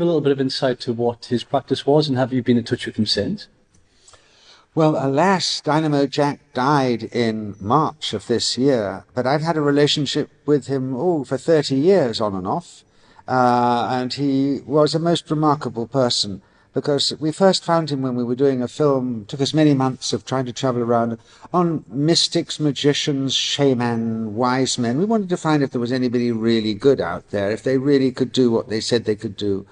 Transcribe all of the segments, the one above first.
A little bit of insight to what his practice was, and have you been in touch with him since? Well, alas, Dynamo Jack died in March of this year, but I've had a relationship with him, for 30 years on and off, and he was a most remarkable person, because we first found him when we were doing a film. It took us many months of trying to travel around on mystics, magicians, shaman, wise men. We wanted to find if there was anybody really good out there, if they really could do what they said they could do.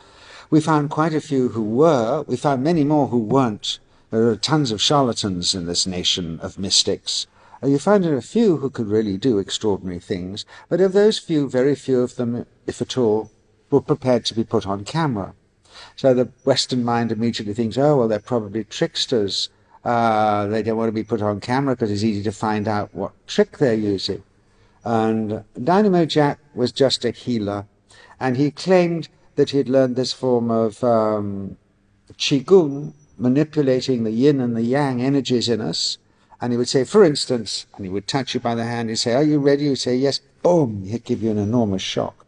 We found quite a few who were. We found many more who weren't. There are tons of charlatans in this nation of mystics. You find a few who could really do extraordinary things, but of those few, very few of them, if at all, were prepared to be put on camera. So the Western mind immediately thinks, oh, well, they're probably tricksters. They don't want to be put on camera because it's easy to find out what trick they're using. And Dynamo Jack was just a healer, and he claimed that he had learned this form of Qigong, manipulating the yin and the yang energies in us. And he would say, for instance, and he would touch you by the hand, he'd say, are you ready? You'd say, yes. Boom! He'd give you an enormous shock.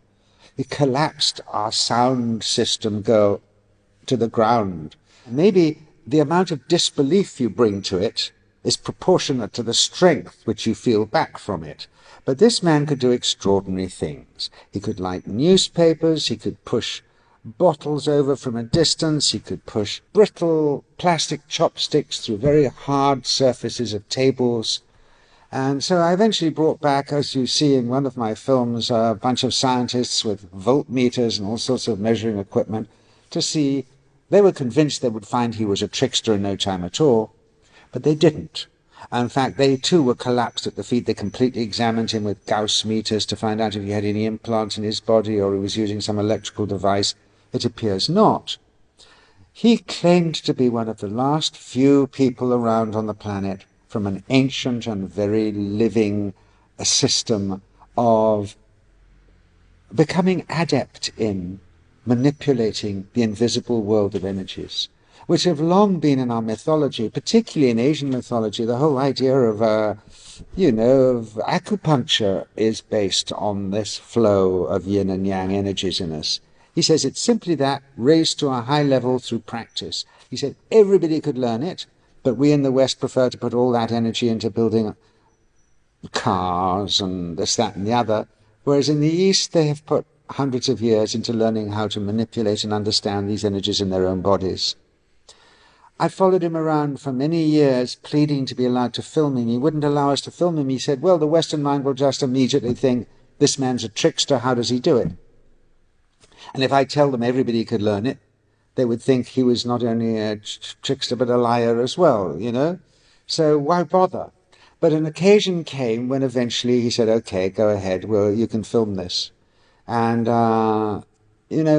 He collapsed our sound system go to the ground. Maybe the amount of disbelief you bring to it is proportionate to the strength which you feel back from it. But this man could do extraordinary things. He could light newspapers, he could push bottles over from a distance, he could push brittle plastic chopsticks through very hard surfaces of tables. And so I eventually brought back, as you see in one of my films, a bunch of scientists with voltmeters and all sorts of measuring equipment to see. They were convinced they would find he was a trickster in no time at all, but they didn't. In fact, they too were collapsed at the feet. They completely examined him with Gauss meters to find out if he had any implants in his body or he was using some electrical device. It appears not. He claimed to be one of the last few people around on the planet from an ancient and very living system of becoming adept in manipulating the invisible world of energies, which have long been in our mythology, particularly in Asian mythology. The whole idea of acupuncture is based on this flow of yin and yang energies in us. He says it's simply that, raised to a high level through practice. He said everybody could learn it, but we in the West prefer to put all that energy into building cars and this, that, and the other, whereas in the East they have put hundreds of years into learning how to manipulate and understand these energies in their own bodies. I followed him around for many years, pleading to be allowed to film him. He wouldn't allow us to film him. He said, well, the Western mind will just immediately think, this man's a trickster, how does he do it? And if I tell them everybody could learn it, they would think he was not only a trickster but a liar as well, So why bother? But an occasion came when eventually he said, okay, go ahead, well, you can film this. And,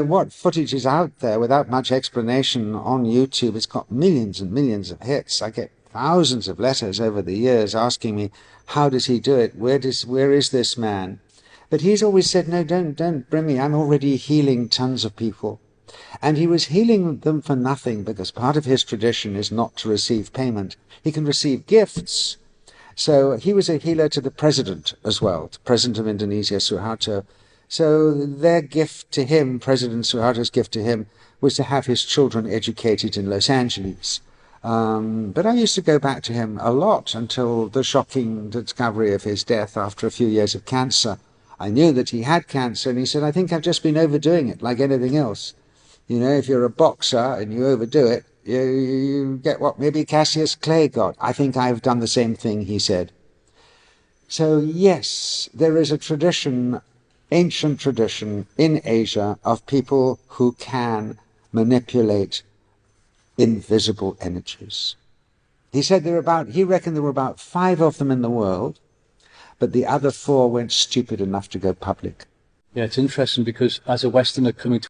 what footage is out there without much explanation on YouTube? It's got millions and millions of hits. I get thousands of letters over the years asking me, how does he do it? Where is this man? But he's always said, no, don't bring me. I'm already healing tons of people. And he was healing them for nothing, because part of his tradition is not to receive payment. He can receive gifts. So he was a healer to the president as well, the president of Indonesia, Suharto. So their gift to him, President Suharto's gift to him, was to have his children educated in Los Angeles. But I used to go back to him a lot until the shocking discovery of his death after a few years of cancer. I knew that he had cancer, and he said, I think I've just been overdoing it, like anything else. If you're a boxer and you overdo it, you get what maybe Cassius Clay got. I think I've done the same thing, he said. So yes, there is a tradition, ancient tradition in Asia of people who can manipulate invisible energies. He said he reckoned there were about 5 of them in the world, but the other 4 weren't stupid enough to go public. Yeah, it's interesting because as a Westerner coming to